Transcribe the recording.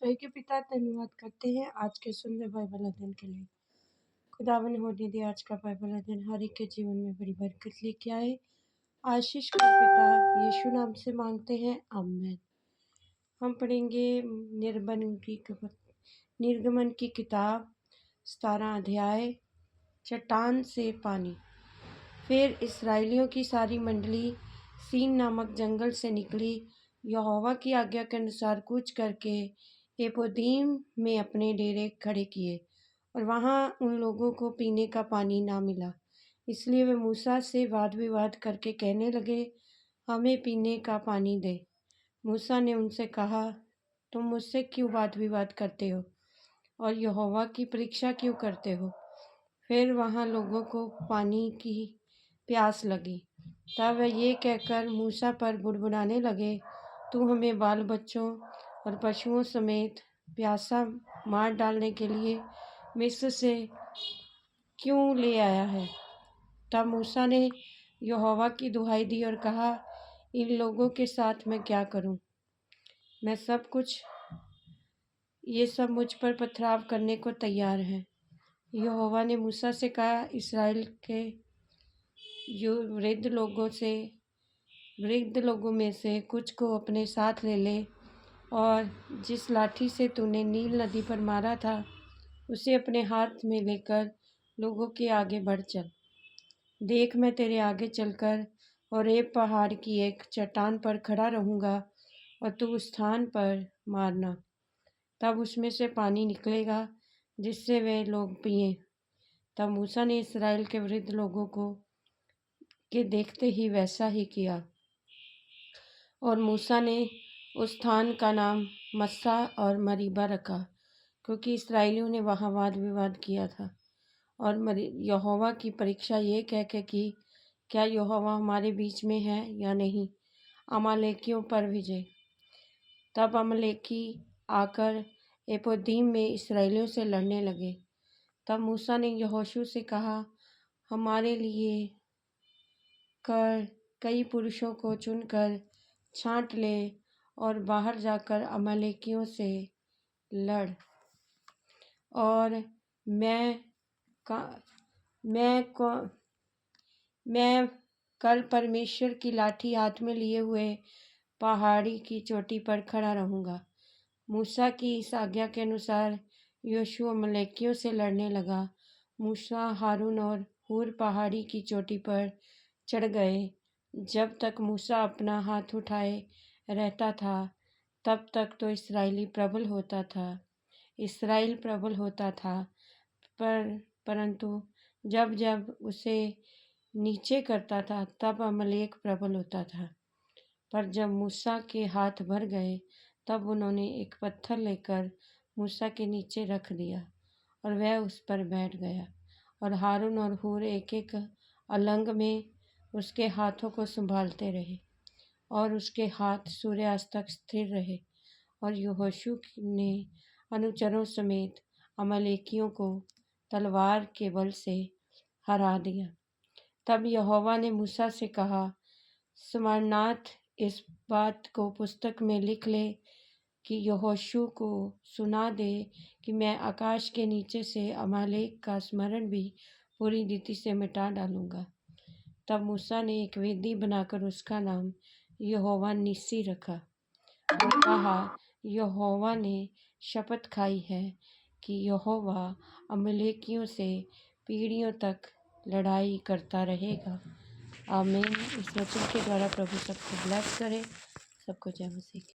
सही के पिता धन्यवाद करते हैं आज के सुंदर बाइबल अध्ययन के लिए। खुदावन होने दे आज का बाइबल अध्ययन हर एक के जीवन में बड़ी बरकत लेके आए। आशीष का पिता यीशु नाम से मांगते हैं, आमीन। हम पढ़ेंगे निर्गमन की किताब 17 अध्याय, चट्टान से पानी। फिर इस्राएलियों की सारी मंडली सीन नामक जंगल से निकली, यहोवा की आज्ञा के अनुसार कूच करके एपोदीम में अपने डेरे खड़े किए। और वहाँ उन लोगों को पीने का पानी ना मिला, इसलिए वे मूसा से वाद विवाद करके कहने लगे, हमें पीने का पानी दे। मूसा ने उनसे कहा, तुम मुझसे क्यों वाद विवाद करते हो और यहोवा की परीक्षा क्यों करते हो? फिर वहाँ लोगों को पानी की प्यास लगी। तब वे ये कहकर मूसा पर बुड़बुड़ाने लगे, तू हमें बाल बच्चों और पशुओं समेत प्यासा मार डालने के लिए मिस्र से क्यों ले आया है? तब मूसा ने यहोवा की दुहाई दी और कहा, इन लोगों के साथ मैं क्या करूं? ये सब मुझ पर पथराव करने को तैयार हैं। यहोवा ने मूसा से कहा, इस्राएल के वृद्ध लोगों में से कुछ को अपने साथ ले ले और जिस लाठी से तूने नील नदी पर मारा था उसे अपने हाथ में लेकर लोगों के आगे बढ़ चल। देख, मैं तेरे आगे चलकर होरेब पहाड़ की एक चट्टान पर खड़ा रहूँगा और तू उस स्थान पर मारना, तब उसमें से पानी निकलेगा जिससे वे लोग पिएं। तब मूसा ने इस्राएल के वृद्ध लोगों के देखते ही वैसा ही किया, और मूसा ने उस स्थान का नाम मस्सा और मरीबा रखा, क्योंकि इस्राएलियों ने वहाँ वाद विवाद किया था। और यहोवा की परीक्षा ये कह के कि क्या यहोवा हमारे बीच में है या नहीं। अमालेकियों पर विजय। तब अमालेकी आकर एपोदीम में इस्राएलियों से लड़ने लगे। तब मूसा ने यहोशू से कहा, हमारे लिए कई पुरुषों को चुनकर छांट ले और बाहर जाकर अमालेकियों से लड़, और मैं कल परमेश्वर की लाठी हाथ में लिए हुए पहाड़ी की चोटी पर खड़ा रहूँगा। मूसा की इस आज्ञा के अनुसार यहोशू अमालेकियों से लड़ने लगा। मूसा, हारून और हूर पहाड़ी की चोटी पर चढ़ गए। जब तक मूसा अपना हाथ उठाए रहता था तब तक तो इस्राएल प्रबल होता था, परंतु जब जब उसे नीचे करता था तब अमलेक प्रबल होता था। पर जब मूसा के हाथ भर गए तब उन्होंने एक पत्थर लेकर मूसा के नीचे रख दिया और वह उस पर बैठ गया, और हारून और हूर एक एक अलंग में उसके हाथों को संभालते रहे और उसके हाथ सूर्यास्त तक स्थिर रहे। और यहोशू ने अनुचरों समेत अमालेकियों को तलवार के बल से हरा दिया। तब यहोवा ने मूसा से कहा, स्मरणार्थ इस बात को पुस्तक में लिख ले कि यहोशू को सुना दे कि मैं आकाश के नीचे से अमालेक का स्मरण भी पूरी रीति से मिटा डालूंगा। तब मूसा ने एक वेदी बनाकर उसका नाम यहोवा निस्सी रखा और कहा, यहोवा ने शपथ खाई है कि यहोवा अमालेकियों से पीढ़ियों तक लड़ाई करता रहेगा। आमीन। इस वचन के द्वारा प्रभु सबको ब्लेस करे। सबको जय मसीह।